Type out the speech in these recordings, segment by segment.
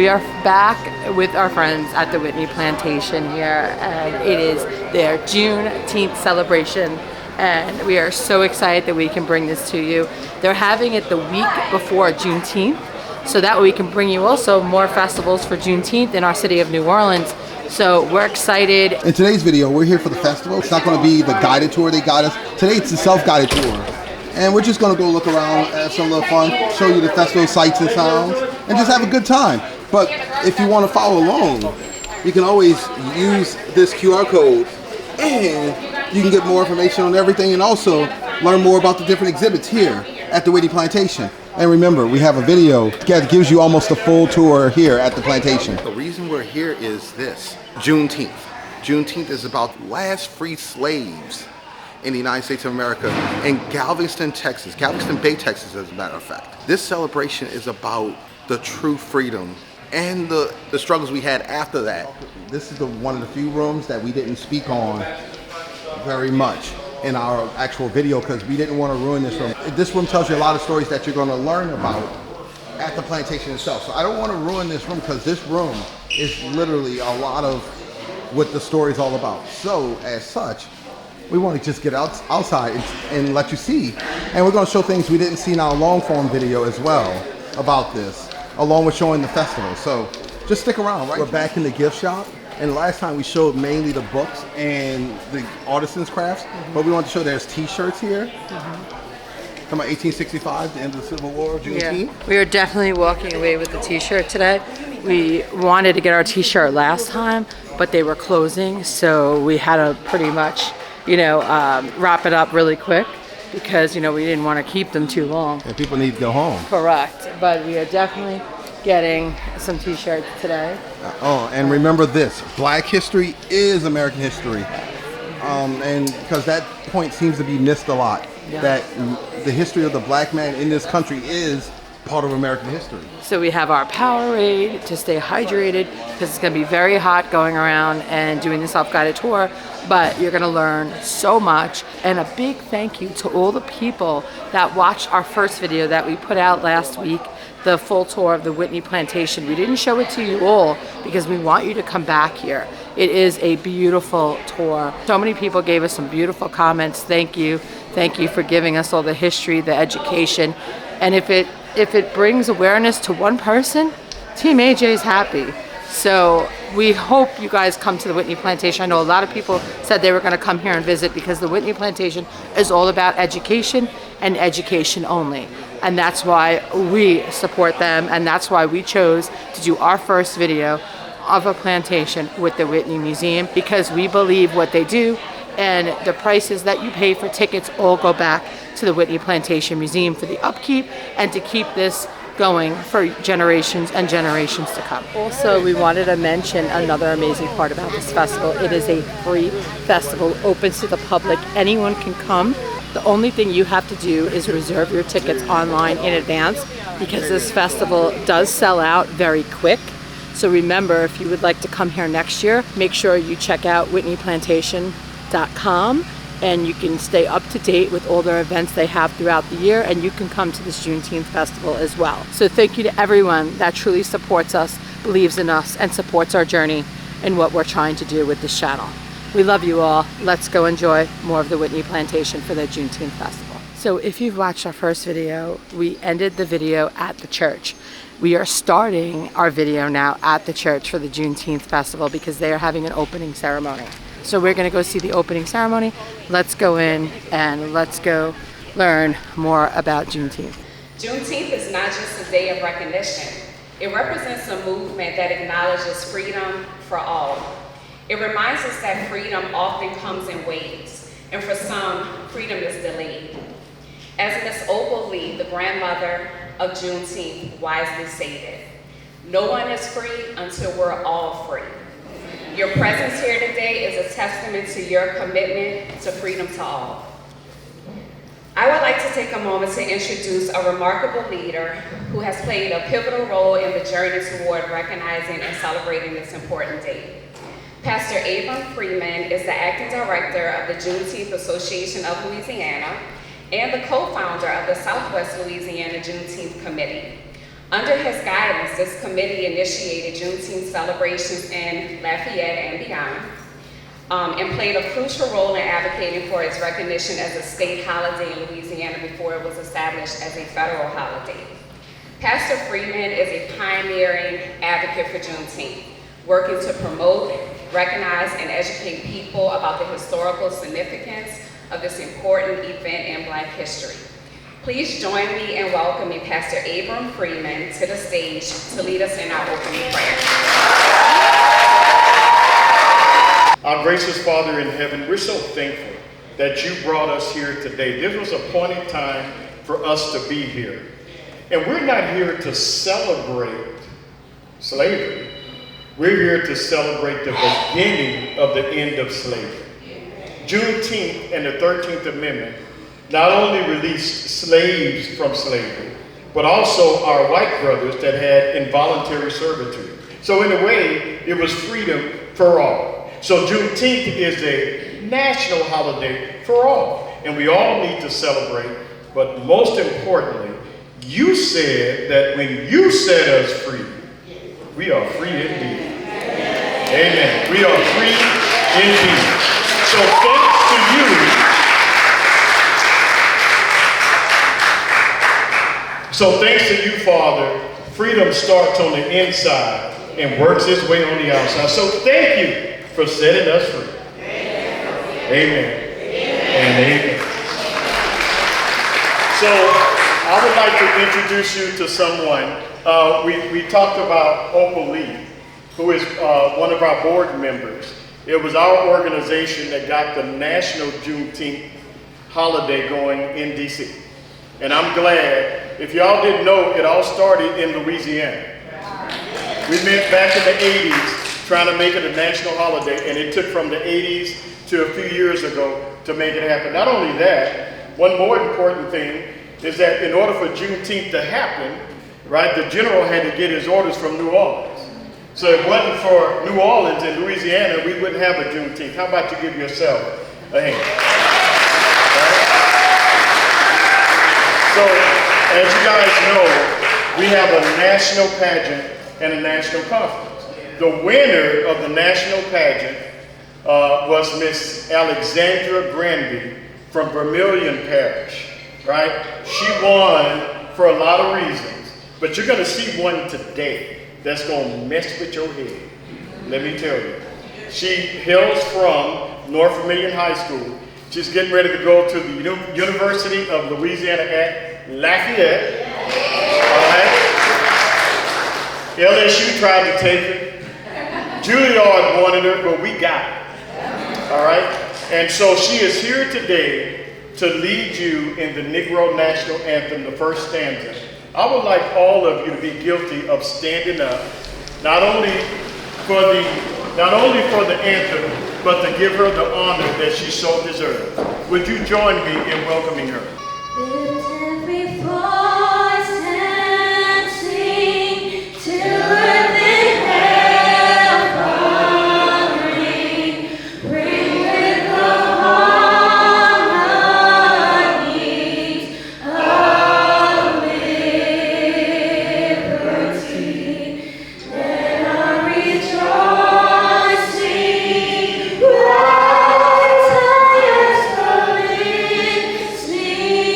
we are back with our friends at the Whitney Plantation here, and it is their Juneteenth celebration, and we are so excited that we can bring this to you. They're having it the week before Juneteenth, so that way we can bring you also more festivals for Juneteenth in our city of New Orleans. So we're excited. In today's video, we're here for the festival. It's not going to be the guided tour they got us. Today it's the self-guided tour. And we're just going to go look around, have some little fun, show you the festival sights and sounds, and just have a good time. But if you want to follow along, you can always use this QR code and you can get more information on everything and also learn more about the different exhibits here at the Whitney Plantation. And remember, we have a video that gives you almost a full tour here at the plantation. The reason we're here is this, Juneteenth. Juneteenth is about last free slaves in the United States of America in Galveston, Texas. Galveston Bay, Texas, as a matter of fact. This celebration is about the true freedom and the struggles we had after that. This is one of the few rooms that we didn't speak on very much in our actual video because we didn't want to ruin this room. This room tells you a lot of stories that you're going to learn about at the plantation itself. So I don't want to ruin this room because this room is literally a lot of what the story's all about. So as such, we want to just get outside and let you see. And we're going to show things we didn't see in our long form video as well about this, along with showing the festival. So just stick around, right? We're back in the gift shop. And last time we showed mainly the books and the artisans' crafts, but we want to show there's t-shirts here. From 1865, the end of the Civil War, Juneteenth. Yeah. We are definitely walking away with the t-shirt today. We wanted to get our t-shirt last time, but they were closing, so we had to pretty much, wrap it up really quick because, we didn't want to keep them too long. And people need to go home. Correct, but we are definitely getting some t-shirts today. And remember this, Black history is American history. And because that point seems to be missed a lot, that the history of the Black man in this country is part of American history. So we have our Powerade to stay hydrated because it's going to be very hot going around and doing the self-guided tour, but you're going to learn so much. And a big thank you to all the people that watched our first video that we put out last week, the full tour of the Whitney Plantation. We didn't show it to you all because we want you to come back here. It is a beautiful tour. So many people gave us some beautiful comments. Thank you. Thank you for giving us all the history, the education. And if it brings awareness to one person, Team AJ is happy. So we hope you guys come to the Whitney Plantation. I know a lot of people said they were going to come here and visit because the Whitney Plantation is all about education and education only. And that's why we support them, and that's why we chose to do our first video of a plantation with the Whitney Museum, because we believe what they do, and the prices that you pay for tickets all go back to the Whitney Plantation Museum for the upkeep and to keep this going for generations and generations to come. Also, we wanted to mention another amazing part about this festival. It is a free festival, open to the public. Anyone can come. The only thing you have to do is reserve your tickets online in advance because this festival does sell out very quick. So remember, if you would like to come here next year, make sure you check out whitneyplantation.com and you can stay up to date with all their events they have throughout the year, and you can come to this Juneteenth festival as well. So thank you to everyone that truly supports us, believes in us, and supports our journey and what we're trying to do with this channel. We love you all. Let's go enjoy more of the Whitney Plantation for the Juneteenth Festival. So if you've watched our first video, we ended the video at the church. We are starting our video now at the church for the Juneteenth Festival because they are having an opening ceremony. So we're going to go see the opening ceremony. Let's go in and let's go learn more about Juneteenth. Juneteenth is not just a day of recognition. It represents a movement that acknowledges freedom for all. It reminds us that freedom often comes in waves, and for some, freedom is delayed. As Miss Ogilvy, the grandmother of Juneteenth, wisely stated, "No one is free until we're all free." Your presence here today is a testament to your commitment to freedom to all. I would like to take a moment to introduce a remarkable leader who has played a pivotal role in the journey toward recognizing and celebrating this important day. Pastor Abram Freeman is the acting director of the Juneteenth Association of Louisiana and the co-founder of the Southwest Louisiana Juneteenth Committee. Under his guidance, this committee initiated Juneteenth celebrations in Lafayette and beyond, and played a crucial role in advocating for its recognition as a state holiday in Louisiana before it was established as a federal holiday. Pastor Freeman is a pioneering advocate for Juneteenth, working to promote, recognize, and educate people about the historical significance of this important event in Black history. Please join me in welcoming Pastor Abram Freeman to the stage to lead us in our opening prayer. Our gracious Father in heaven, we're so thankful that you brought us here today. This was a appointed time for us to be here. And we're not here to celebrate slavery. We're here to celebrate the beginning of the end of slavery. Juneteenth and the 13th Amendment not only released slaves from slavery, but also our white brothers that had involuntary servitude. So in a way, it was freedom for all. So Juneteenth is a national holiday for all, and we all need to celebrate, but most importantly, you said that when you set us free, we are free indeed. Amen. We are free indeed. So thanks to you. So thanks to you, Father, freedom starts on the inside and works its way on the outside. So thank you for setting us free. Amen. And amen. So I would like to introduce you to someone. We talked about Opal Lee, who is one of our board members. It was our organization that got the National Juneteenth holiday going in DC. And I'm glad, if y'all didn't know, it all started in Louisiana. We met back in the 80s trying to make it a national holiday, and it took from the 80s to a few years ago to make it happen. Not only that, one more important thing is that in order for Juneteenth to happen, right, the general had to get his orders from New Orleans. So if it wasn't for New Orleans and Louisiana, we wouldn't have a Juneteenth. How about you give yourself a hand? Right? So, as you guys know, we have a national pageant and a national conference. The winner of the national pageant was Miss Alexandra Granby from Vermilion Parish. Right? She won for a lot of reasons, but you're going to see one today that's going to mess with your head. Let me tell you. She hails from North Vermilion High School. She's getting ready to go to the University of Louisiana at Lafayette. All right? LSU tried to take her. Juilliard wanted her, but we got her. All right? And so she is here today to lead you in the Negro National Anthem, the first stanza. I would like all of you to be guilty of standing up, not only for the anthem, but to give her the honor that she so deserves. Would you join me in welcoming her? Lift every voice and sing to earth and heaven ring. Ring with the harmonies of liberty. Let our rejoicing rise high as the listening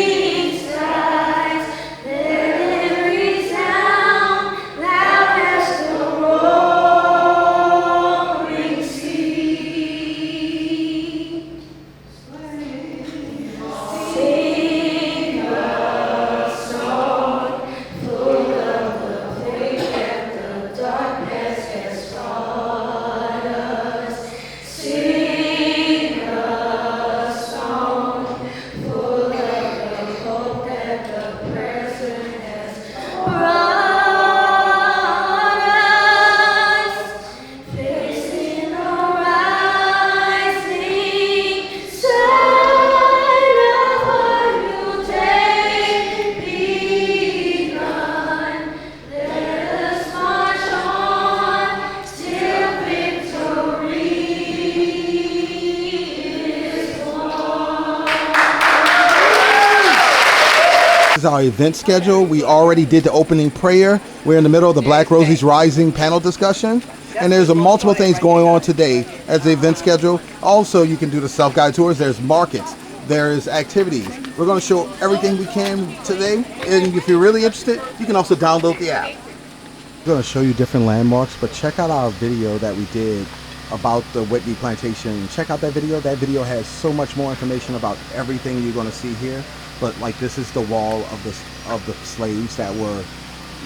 is our event schedule. We already did the opening prayer. We're in the middle of the Black Rosie's Rising panel discussion. And there's multiple things going on today as the event schedule. Also, you can do the self-guided tours. There's markets. There's activities. We're going to show everything we can today. And if you're really interested, you can also download the app. I'm going to show you different landmarks, but check out our video that we did about the Whitney Plantation. Check out that video. That video has so much more information about everything you're going to see here. But like, this is the wall of the slaves that were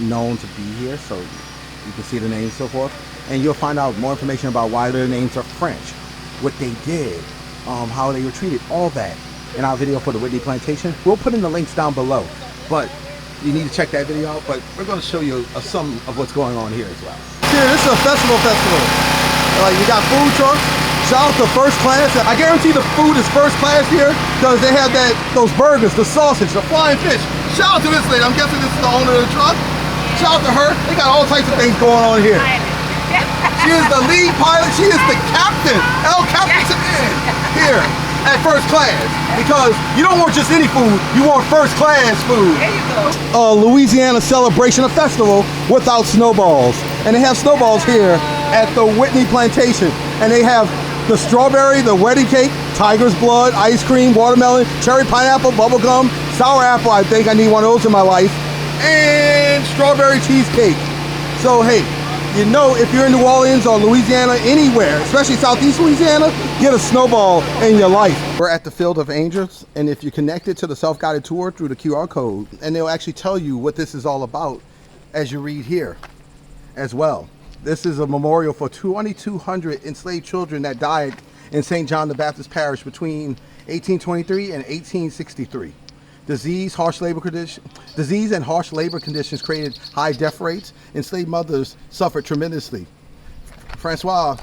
known to be here. So you can see the names and so forth. And you'll find out more information about why their names are French, what they did, how they were treated, all that in our video for the Whitney Plantation. We'll put in the links down below, but you need to check that video out. But we're going to show you some of what's going on here as well. Here, this is a festival. You got food trucks. Shout out to First Class. I guarantee the food is first class here because they have those burgers, the sausage, the flying fish. Shout out to this lady. I'm guessing this is the owner of the truck. Shout out to her. They got all types of things going on here. She is the lead pilot. She is the captain. El Capitan here at First Class, because you don't want just any food. You want first class food. There you go. Louisiana celebration, a festival without snowballs. And they have snowballs here at the Whitney Plantation. And they have the strawberry, the wedding cake, tiger's blood, ice cream, watermelon, cherry pineapple, bubble gum, sour apple. I think I need one of those in my life. And strawberry cheesecake. So hey, you know, if you're in New Orleans or Louisiana, anywhere, especially Southeast Louisiana, get a snowball in your life. We're at the Field of Angels, and if you connect it to the self-guided tour through the QR code, and they'll actually tell you what this is all about as you read here as well. This is a memorial for 2,200 enslaved children that died in St. John the Baptist Parish between 1823 and 1863. Disease and harsh labor conditions created high death rates. Enslaved mothers suffered tremendously. Francois,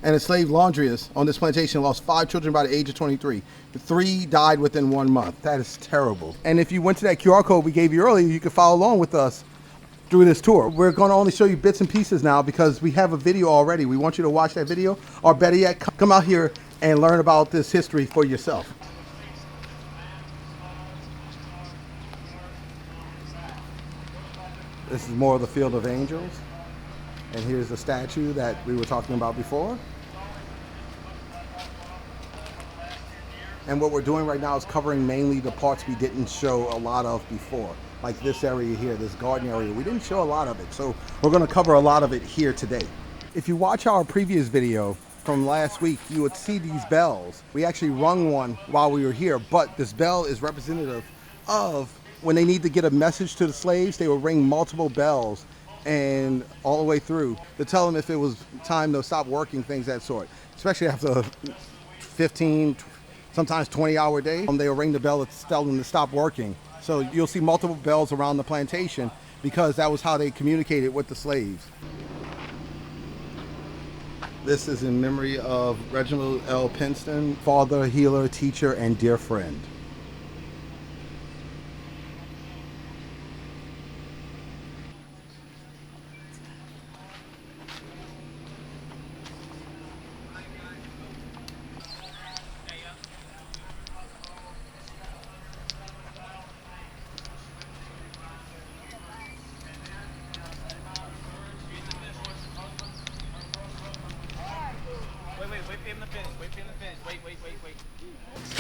an enslaved laundress on this plantation, lost 5 children by the age of 23. 3 died within 1 month. That is terrible. And if you went to that QR code we gave you earlier, you could follow along with us through this tour. We're going to only show you bits and pieces now because we have a video already. We want you to watch that video, or better yet, come out here and learn about this history for yourself. This is more of the Field of Angels. And here's the statue that we were talking about before. And what we're doing right now is covering mainly the parts we didn't show a lot of before. Like this area here, this garden area. We didn't show a lot of it, so we're gonna cover a lot of it here today. If you watch our previous video from last week, you would see these bells. We actually rung one while we were here, but this bell is representative of when they need to get a message to the slaves, they would ring multiple bells and all the way through to tell them if it was time to stop working, things that sort. Especially after 15, sometimes 20-hour day, they will ring the bell to tell them to stop working. So you'll see multiple bells around the plantation because that was how they communicated with the slaves. This is in memory of Reginald L. Pinston, father, healer, teacher, and dear friend.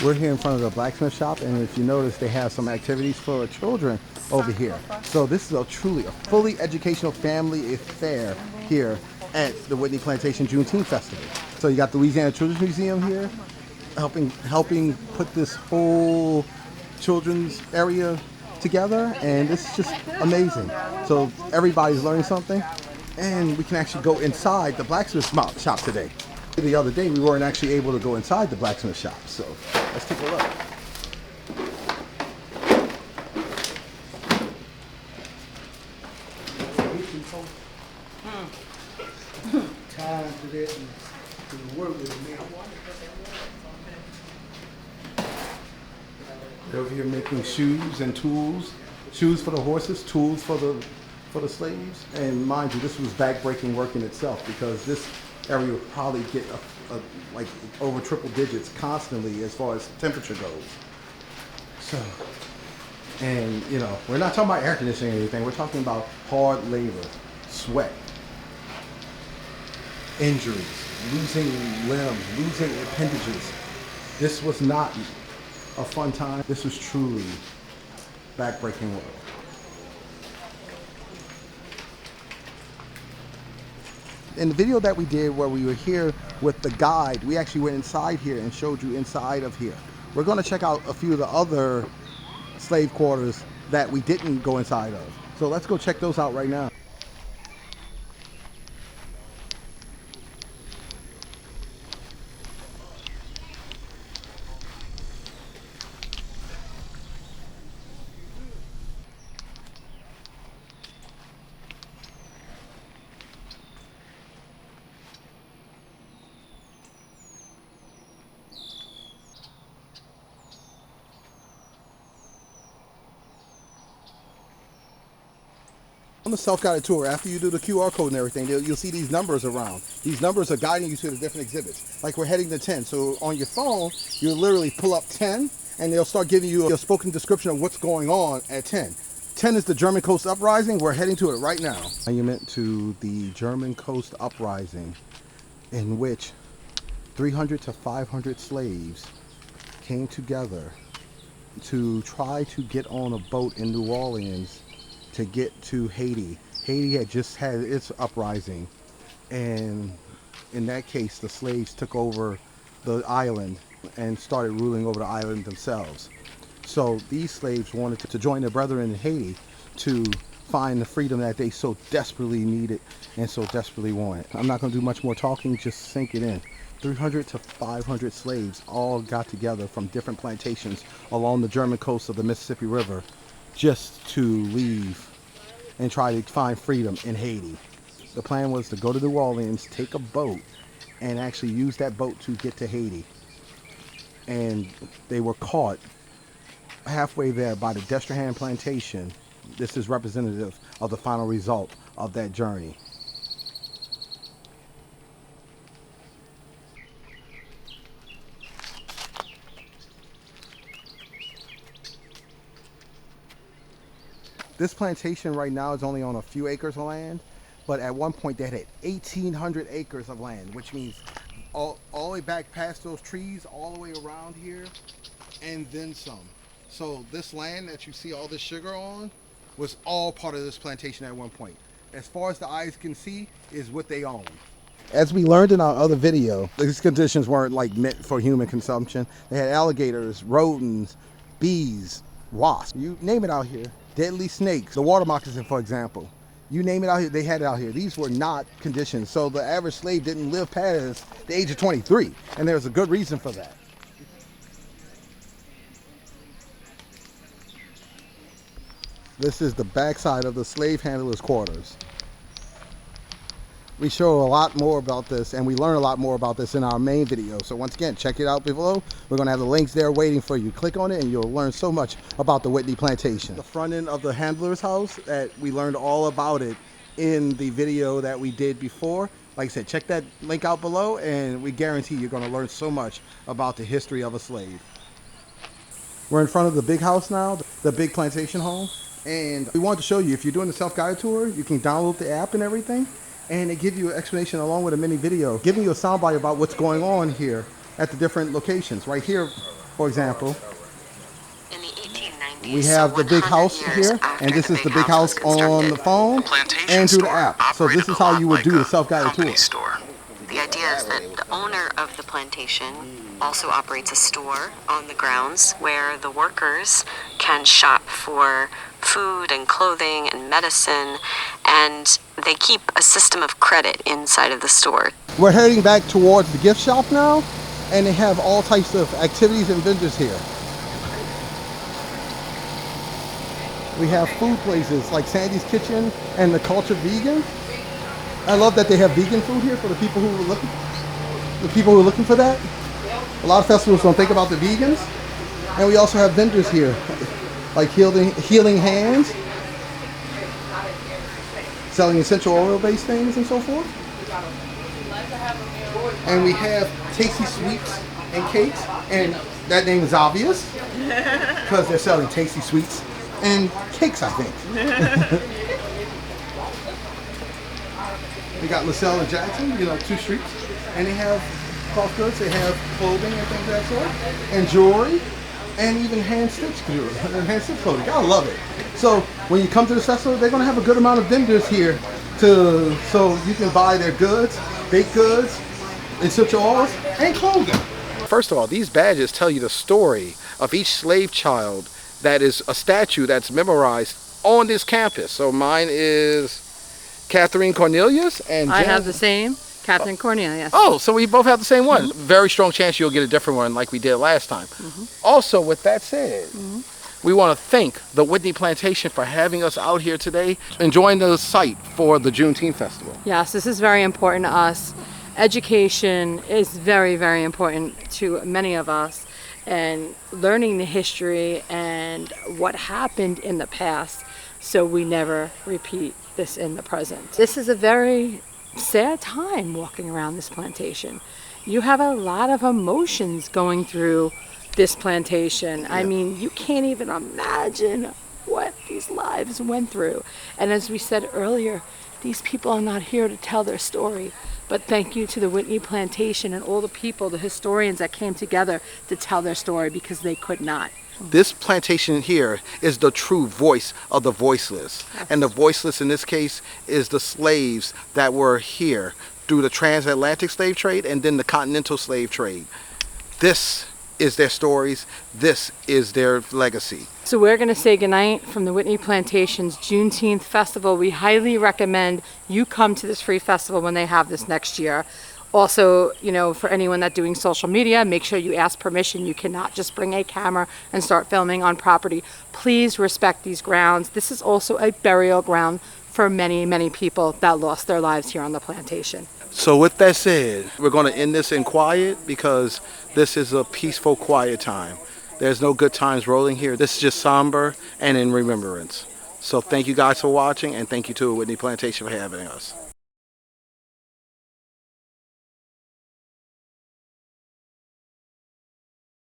We're here in front of the Blacksmith Shop, and if you notice, they have some activities for children over here. So this is truly a fully educational family affair here at the Whitney Plantation-Juneteenth Festival. So you got the Louisiana Children's Museum here, helping put this whole children's area together, and it's just amazing. So everybody's learning something, and we can actually go inside the Blacksmith Shop today. The other day we weren't actually able to go inside the Blacksmith Shop, so let's take a look. Time to that and to work with me. They're over here making shoes and tools, shoes for the horses, tools for the slaves. And mind you, this was back-breaking work in itself because this area would probably get like over triple digits constantly as far as temperature goes. So And, you know, we're not talking about air conditioning or anything. We're talking about hard labor, sweat, injuries, losing limbs, losing appendages. This was not a fun time. This was truly backbreaking work. In the video that we did where we were here with the guide, we actually went inside here and showed you inside of here. We're going to check out a few of the other slave quarters that we didn't go inside of. So let's go check those out right now. On the self-guided tour, after you do the QR code and everything, you'll see these numbers around. These numbers are guiding you to the different exhibits. Like we're heading to 10. So on your phone, you literally pull up 10 and they'll start giving you a spoken description of what's going on at 10. 10 is the German Coast Uprising. We're heading to it right now. Monument to the German Coast Uprising, in which 300 to 500 slaves came together to try to get on a boat in New Orleans to get to Haiti. Haiti had just had its uprising, and in that case the slaves took over the island and started ruling over the island themselves. So these slaves wanted to join their brethren in Haiti to find the freedom that they so desperately needed and so desperately wanted. I'm not going to do much more talking, just sink it in. 300 to 500 slaves all got together from different plantations along the German coast of the Mississippi River just to leave and try to find freedom in Haiti. The plan was to go to New Orleans, take a boat, and actually use that boat to get to Haiti. And they were caught halfway there by the Destrehan Plantation. This is representative of the final result of that journey. This plantation right now is only on a few acres of land, but at one point they had 1,800 acres of land, which means all the way back past those trees, all the way around here, and then some. So this land that you see all this sugar on was all part of this plantation at one point. As far as the eyes can see is what they own. As we learned in our other video, these conditions weren't like meant for human consumption. They had alligators, rodents, bees, wasps, you name it out here. Deadly snakes, the water moccasin, for example. You name it out here, they had it out here. These were not conditions. So the average slave didn't live past the age of 23. And there's a good reason for that. This is the backside of the slave handlers' quarters. We show a lot more about this, and we learn a lot more about this in our main video. So once again, check it out below. We're going to have the links there waiting for you. Click on it and you'll learn so much about the Whitney Plantation. The front end of the handler's house, that we learned all about it in the video that we did before. Like I said, check that link out below and we guarantee you're going to learn so much about the history of a slave. We're in front of the big house now, the big plantation home. And we wanted to show you, if you're doing the self-guided tour, you can download the app and everything. And they give you an explanation along with a mini video, giving you a soundbite about what's going on here at the different locations. Right here, for example, in the 1890s, we have the big house here, and this is the big house on the phone and through the app. So this is how you would do the self-guided tour. The idea is that the owner of the plantation also operates a store on the grounds where the workers can shop for food and clothing and medicine, and they keep a system of credit inside of the store. We're heading back towards the gift shop now, and they have all types of activities and vendors here. We have food places like Sandy's Kitchen and the Culture Vegan. I love that they have vegan food here for the people who are looking for that. A lot of festivals don't think about the vegans. And we also have vendors here like Healing Hands, selling essential oil-based things and so forth. And we have Tasty Sweets and Cakes, and that name is obvious because they're selling tasty sweets and cakes, I think. They got LaSalle and Jackson, you know, 2 streets, and they have cloth goods, they have clothing and things of that sort, and jewelry, and even hand-stitched jewelry, hand-stitched clothing. Gotta love it. So when you come to this festival, they're gonna have a good amount of vendors here so you can buy their goods, baked goods, essential oils, and clothing. First of all, these badges tell you the story of each slave child that is a statue that's memorized on this campus. So mine is Catherine Cornelius, and I have the same, Catherine Cornelius. Oh, so we both have the same one. Very strong chance you'll get a different one like we did last time. Also, with that said, we want to thank the Whitney Plantation for having us out here today, enjoying the site for the Juneteenth Festival. Yes, this is very important to us. Education is very, very important to many of us, and learning the history and what happened in the past so we never repeat this in the present. This is a very sad time walking around this plantation. You have a lot of emotions going through this plantation. I mean, you can't even imagine what these lives went through. And as we said earlier, these people are not here to tell their story. But thank you to the Whitney Plantation and all the people, the historians that came together to tell their story, because they could not. This plantation here is the true voice of the voiceless. And the voiceless in this case is the slaves that were here through the transatlantic slave trade and then the continental slave trade. This is their stories. This is their legacy. So we're going to say goodnight from the Whitney Plantation's Juneteenth Festival. We highly recommend you come to this free festival when they have this next year. Also, you know, for anyone that's doing social media, make sure you ask permission. You cannot just bring a camera and start filming on property. Please respect these grounds. This is also a burial ground for many, many people that lost their lives here on the plantation. So with that said, we're going to end this in quiet because this is a peaceful, quiet time. There's no good times rolling here. This is just somber and in remembrance. So thank you guys for watching, and thank you to Whitney Plantation for having us.